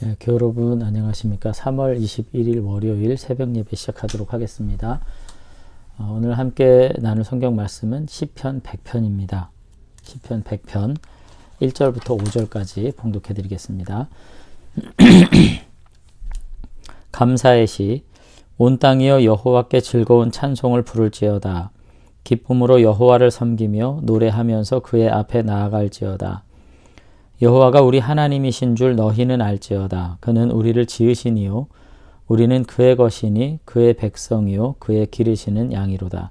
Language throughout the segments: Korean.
교회 여러분 안녕하십니까? 3월 21일 월요일 새벽 예배 시작하도록 하겠습니다. 오늘 함께 나눌 성경 말씀은 시편 100편입니다. 시편 100편 1절부터 5절까지 봉독해 드리겠습니다. 감사의 시. 온 땅이여 여호와께 즐거운 찬송을 부를지어다. 기쁨으로 여호와를 섬기며 노래하면서 그의 앞에 나아갈지어다. 여호와가 우리 하나님이신 줄 너희는 알지어다. 그는 우리를 지으시니요 우리는 그의 것이니 그의 백성이요 그의 기르시는 양이로다.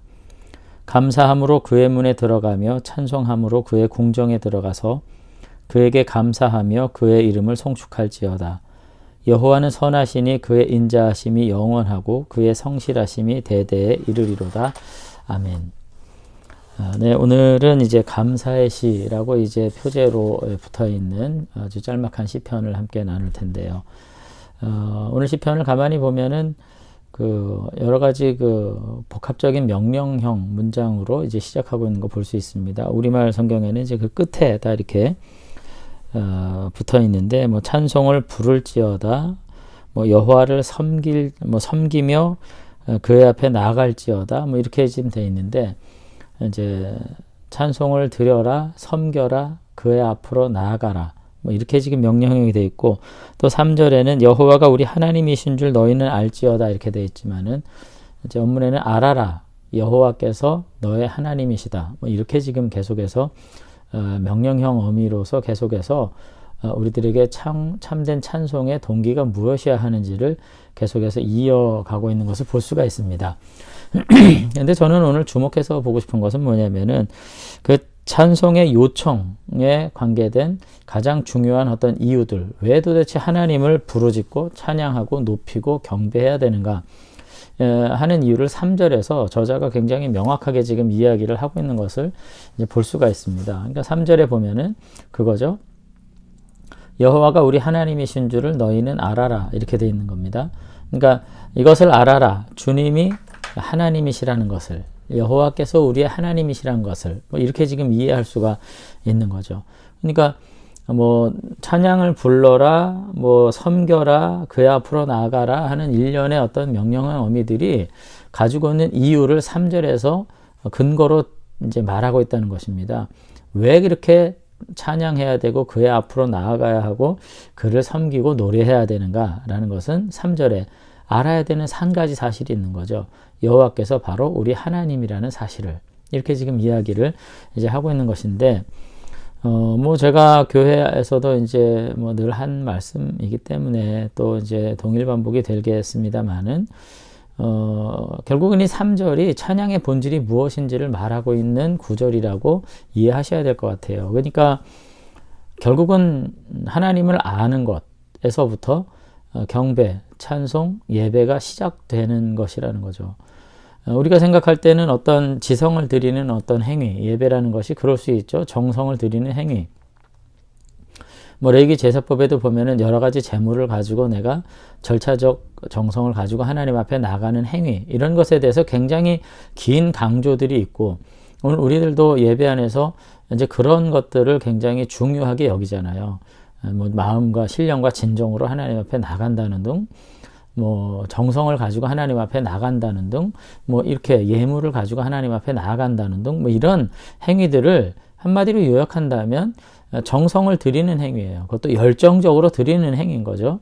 감사함으로 그의 문에 들어가며 찬송함으로 그의 궁정에 들어가서 그에게 감사하며 그의 이름을 송축할지어다. 여호와는 선하시니 그의 인자하심이 영원하고 그의 성실하심이 대대에 이르리로다. 아멘. 네, 오늘은 이제 감사의 시라고 이제 표제로 붙어 있는 아주 짤막한 시편을 함께 나눌 텐데요. 오늘 시편을 가만히 보면은 여러 가지 복합적인 명령형 문장으로 이제 시작하고 있는 거 볼 수 있습니다. 우리말 성경에는 이제 그 끝에 다 이렇게 붙어 있는데, 찬송을 부를지어다, 여호와를 섬기며 그의 앞에 나아갈지어다, 이렇게 지금 돼 있는데, 이제 찬송을 드려라, 섬겨라, 그의 앞으로 나아가라, 이렇게 지금 명령형이 되어 있고, 또 3절에는 여호와가 우리 하나님이신 줄 너희는 알지어다 이렇게 되어 있지만은, 이제 원문에는 알아라, 여호와께서 너의 하나님이시다, 이렇게 지금 계속해서 명령형 어미로서 계속해서 우리들에게 참된 찬송의 동기가 무엇이어야 하는지를 계속해서 이어가고 있는 것을 볼 수가 있습니다. 근데 저는 오늘 주목해서 보고 싶은 것은 뭐냐면은 그 찬송의 요청에 관계된 가장 중요한 어떤 이유들, 왜 도대체 하나님을 부르짖고 찬양하고 높이고 경배해야 되는가 하는 이유를 3절에서 저자가 굉장히 명확하게 지금 이야기를 하고 있는 것을 이제 볼 수가 있습니다. 그러니까 3절에 보면은 그거죠. 여호와가 우리 하나님이신 줄을 너희는 알아라 이렇게 돼 있는 겁니다. 그러니까 이것을 알아라. 주님이 하나님이시라는 것을, 여호와께서 우리의 하나님이시라는 것을 이렇게 지금 이해할 수가 있는 거죠. 그러니까 찬양을 불러라, 섬겨라, 그의 앞으로 나아가라 하는 일련의 어떤 명령의 어미들이 가지고 있는 이유를 3절에서 근거로 이제 말하고 있다는 것입니다. 왜 그렇게 찬양해야 되고 그의 앞으로 나아가야 하고 그를 섬기고 노래해야 되는가라는 것은 3절에 알아야 되는 한 가지 사실이 있는 거죠. 여호와께서 바로 우리 하나님이라는 사실을 이렇게 지금 이야기를 이제 하고 있는 것인데, 제가 교회에서도 이제 늘 한 말씀이기 때문에 또 이제 동일 반복이 되겠습니다만은, 결국은 이 3절이 찬양의 본질이 무엇인지를 말하고 있는 구절이라고 이해하셔야 될 것 같아요. 그러니까 결국은 하나님을 아는 것에서부터 경배, 찬송, 예배가 시작되는 것이라는 거죠. 우리가 생각할 때는 어떤 지성을 드리는 어떤 행위, 예배라는 것이 그럴 수 있죠. 정성을 드리는 행위. 레위기 제사법에도 보면은 여러 가지 제물을 가지고 내가 절차적 정성을 가지고 하나님 앞에 나가는 행위, 이런 것에 대해서 굉장히 긴 강조들이 있고, 오늘 우리들도 예배 안에서 이제 그런 것들을 굉장히 중요하게 여기잖아요. 마음과 신령과 진정으로 하나님 앞에 나간다는 등, 정성을 가지고 하나님 앞에 나간다는 등, 이렇게 예물을 가지고 하나님 앞에 나아간다는 등, 이런 행위들을 한마디로 요약한다면 정성을 드리는 행위예요. 그것도 열정적으로 드리는 행위인 거죠.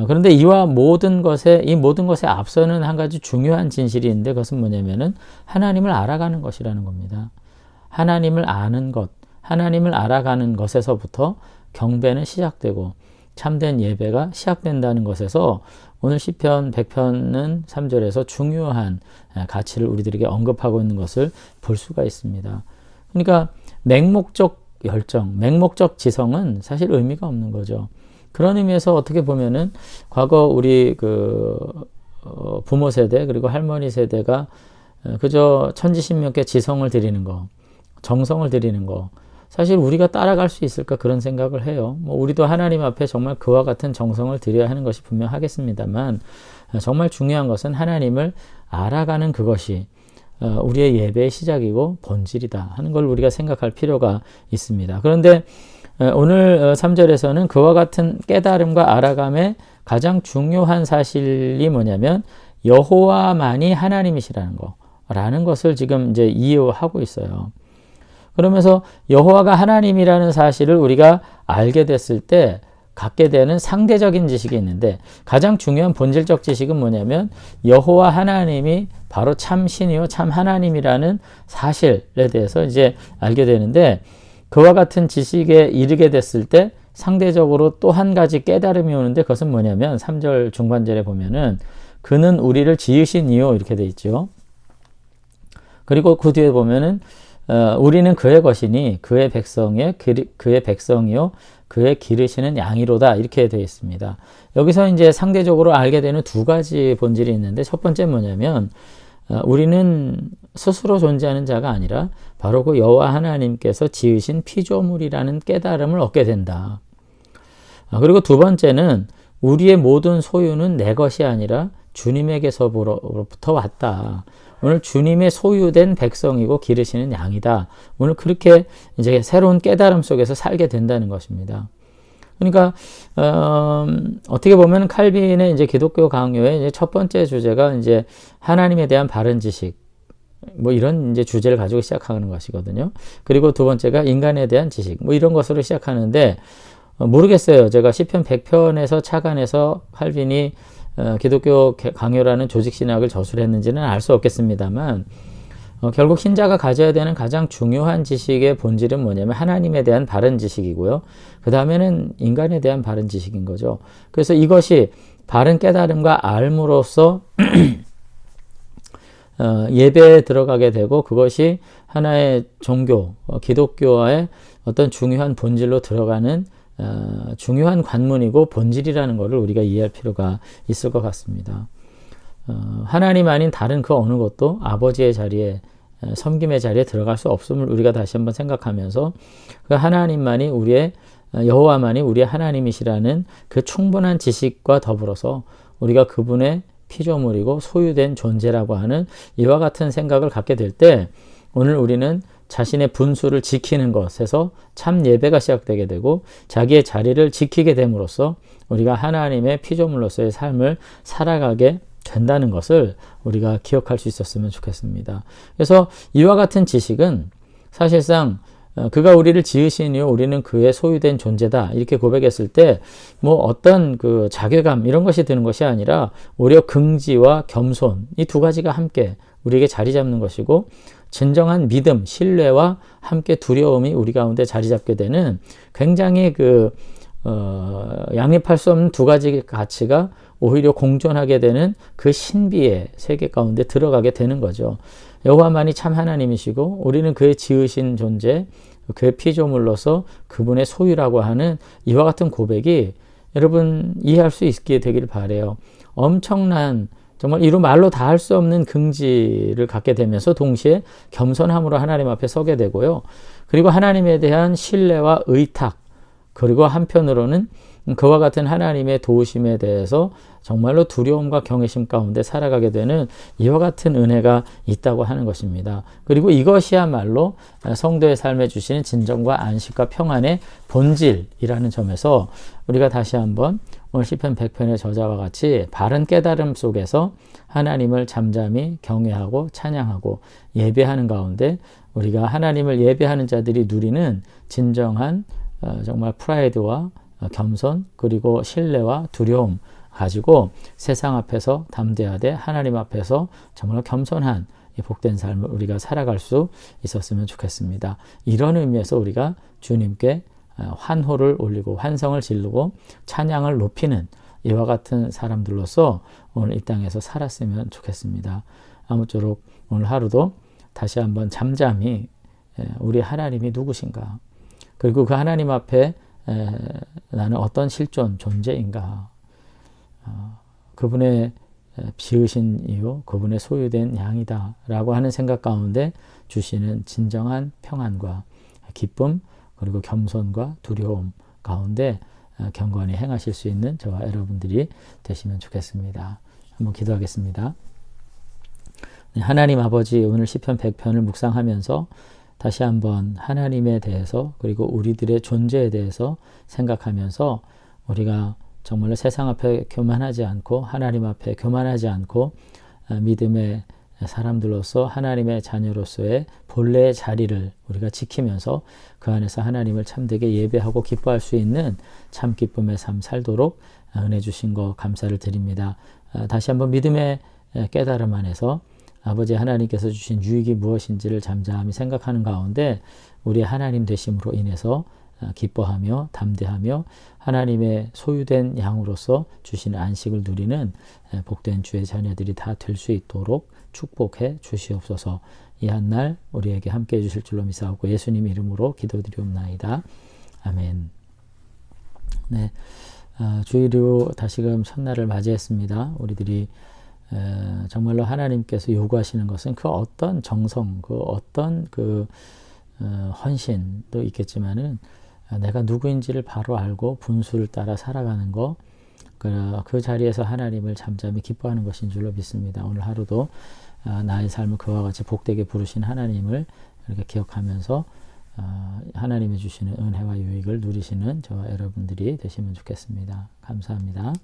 그런데 이 모든 것에 앞서는 한 가지 중요한 진실이 있는데, 그것은 뭐냐면은 하나님을 알아가는 것이라는 겁니다. 하나님을 아는 것, 하나님을 알아가는 것에서부터 경배는 시작되고 참된 예배가 시작된다는 것에서 오늘 시편 100편은 3절에서 중요한 가치를 우리들에게 언급하고 있는 것을 볼 수가 있습니다. 그러니까 맹목적 열정, 맹목적 지성은 사실 의미가 없는 거죠. 그런 의미에서 어떻게 보면은 과거 우리 부모 세대 그리고 할머니 세대가 그저 천지신명께 지성을 드리는 거, 정성을 드리는 거, 사실 우리가 따라갈 수 있을까 그런 생각을 해요. 우리도 하나님 앞에 정말 그와 같은 정성을 드려야 하는 것이 분명하겠습니다만, 정말 중요한 것은 하나님을 알아가는 그것이 우리의 예배의 시작이고 본질이다 하는 걸 우리가 생각할 필요가 있습니다. 그런데 오늘 3절에서는 그와 같은 깨달음과 알아감의 가장 중요한 사실이 뭐냐면 여호와만이 하나님이시라는 거라는 것을 지금 이제 이해하고 있어요. 그러면서 여호와가 하나님이라는 사실을 우리가 알게 됐을 때 갖게 되는 상대적인 지식이 있는데 가장 중요한 본질적 지식은 뭐냐면 여호와 하나님이 바로 참 신이요 참 하나님이라는 사실에 대해서 이제 알게 되는데 그와 같은 지식에 이르게 됐을 때 상대적으로 또 한 가지 깨달음이 오는데 그것은 뭐냐면 3절 중반절에 보면은 그는 우리를 지으신 이요 이렇게 돼 있죠. 그리고 그 뒤에 보면은 우리는 그의 것이니 그의 백성이요 그의 기르시는 양이로다 이렇게 되어 있습니다. 여기서 이제 상대적으로 알게 되는 두 가지 본질이 있는데 첫 번째 뭐냐면 우리는 스스로 존재하는 자가 아니라 바로 그 여호와 하나님께서 지으신 피조물이라는 깨달음을 얻게 된다. 그리고 두 번째는 우리의 모든 소유는 내 것이 아니라 주님에게서부터 왔다. 오늘 주님의 소유된 백성이고 기르시는 양이다. 오늘 그렇게 이제 새로운 깨달음 속에서 살게 된다는 것입니다. 그러니까 어떻게 보면 칼빈의 이제 기독교 강요의 이제 첫 번째 주제가 이제 하나님에 대한 바른 지식 뭐 이런 이제 주제를 가지고 시작하는 것이거든요. 그리고 두 번째가 인간에 대한 지식 뭐 이런 것으로 시작하는데 모르겠어요. 제가 시편 100편에서 착안해서 칼빈이 기독교 강요라는 조직신학을 저술했는지는 알 수 없겠습니다만 결국 신자가 가져야 되는 가장 중요한 지식의 본질은 뭐냐면 하나님에 대한 바른 지식이고요. 그 다음에는 인간에 대한 바른 지식인 거죠. 그래서 이것이 바른 깨달음과 알므로써 예배에 들어가게 되고 그것이 하나의 종교, 기독교와의 어떤 중요한 본질로 들어가는 중요한 관문이고 본질이라는 것을 우리가 이해할 필요가 있을 것 같습니다. 하나님 아닌 다른 그 어느 것도 아버지의 자리에 섬김의 자리에 들어갈 수 없음을 우리가 다시 한번 생각하면서 그 하나님만이 여호와만이 우리의 하나님이시라는 그 충분한 지식과 더불어서 우리가 그분의 피조물이고 소유된 존재라고 하는 이와 같은 생각을 갖게 될 때 오늘 우리는 자신의 분수를 지키는 것에서 참 예배가 시작되게 되고 자기의 자리를 지키게 됨으로써 우리가 하나님의 피조물로서의 삶을 살아가게 된다는 것을 우리가 기억할 수 있었으면 좋겠습니다. 그래서 이와 같은 지식은 사실상 그가 우리를 지으시니요 우리는 그의 소유된 존재다 이렇게 고백했을 때 뭐 어떤 그 자괴감 이런 것이 드는 것이 아니라 오히려 긍지와 겸손 이 두 가지가 함께 우리에게 자리 잡는 것이고 진정한 믿음, 신뢰와 함께 두려움이 우리 가운데 자리 잡게 되는 굉장히 양립할 수 없는 두 가지 가치가 오히려 공존하게 되는 그 신비의 세계 가운데 들어가게 되는 거죠. 여호와만이 참 하나님이시고 우리는 그의 지으신 존재, 그의 피조물로서 그분의 소유라고 하는 이와 같은 고백이 여러분 이해할 수 있게 되기를 바라요. 엄청난 정말 이루 말로 다 할 수 없는 긍지를 갖게 되면서 동시에 겸손함으로 하나님 앞에 서게 되고요. 그리고 하나님에 대한 신뢰와 의탁 그리고 한편으로는 그와 같은 하나님의 도우심에 대해서 정말로 두려움과 경외심 가운데 살아가게 되는 이와 같은 은혜가 있다고 하는 것입니다. 그리고 이것이야말로 성도의 삶에 주시는 진정과 안식과 평안의 본질이라는 점에서 우리가 다시 한번 오늘 시편 100편의 저자와 같이 바른 깨달음 속에서 하나님을 잠잠히 경외하고 찬양하고 예배하는 가운데 우리가 하나님을 예배하는 자들이 누리는 진정한 정말 프라이드와 겸손 그리고 신뢰와 두려움 가지고 세상 앞에서 담대하되 하나님 앞에서 정말 겸손한 이 복된 삶을 우리가 살아갈 수 있었으면 좋겠습니다. 이런 의미에서 우리가 주님께 환호를 올리고 환성을 지르고 찬양을 높이는 이와 같은 사람들로서 오늘 이 땅에서 살았으면 좋겠습니다. 아무쪼록 오늘 하루도 다시 한번 잠잠히 우리 하나님이 누구신가 그리고 그 하나님 앞에 나는 어떤 실존 존재인가 그분의 지으신 이유 그분의 소유된 양이다 라고 하는 생각 가운데 주시는 진정한 평안과 기쁨 그리고 겸손과 두려움 가운데 경건히 행하실 수 있는 저와 여러분들이 되시면 좋겠습니다. 한번 기도하겠습니다. 하나님 아버지 오늘 시편 100편을 묵상하면서 다시 한번 하나님에 대해서 그리고 우리들의 존재에 대해서 생각하면서 우리가 정말로 세상 앞에 교만하지 않고 하나님 앞에 교만하지 않고 믿음의 사람들로서 하나님의 자녀로서의 본래의 자리를 우리가 지키면서 그 안에서 하나님을 참되게 예배하고 기뻐할 수 있는 참 기쁨의 삶 살도록 은혜 주신 거 감사를 드립니다. 다시 한번 믿음의 깨달음 안에서 아버지 하나님께서 주신 유익이 무엇인지를 잠잠히 생각하는 가운데 우리 하나님 되심으로 인해서 기뻐하며 담대하며 하나님의 소유된 양으로서 주시는 안식을 누리는 복된 주의 자녀들이 다 될 수 있도록 축복해 주시옵소서. 이 한날 우리에게 함께해 주실 줄로 믿사오고 예수님 이름으로 기도드리옵나이다. 아멘. 네, 주일로 다시금 첫날을 맞이했습니다. 우리들이 정말로 하나님께서 요구하시는 것은 그 어떤 정성, 그 어떤 헌신도 있겠지만은 내가 누구인지를 바로 알고 분수를 따라 살아가는 것, 그 자리에서 하나님을 잠잠히 기뻐하는 것인 줄로 믿습니다. 오늘 하루도 나의 삶을 그와 같이 복되게 부르신 하나님을 이렇게 기억하면서 하나님이 주시는 은혜와 유익을 누리시는 저와 여러분들이 되시면 좋겠습니다. 감사합니다.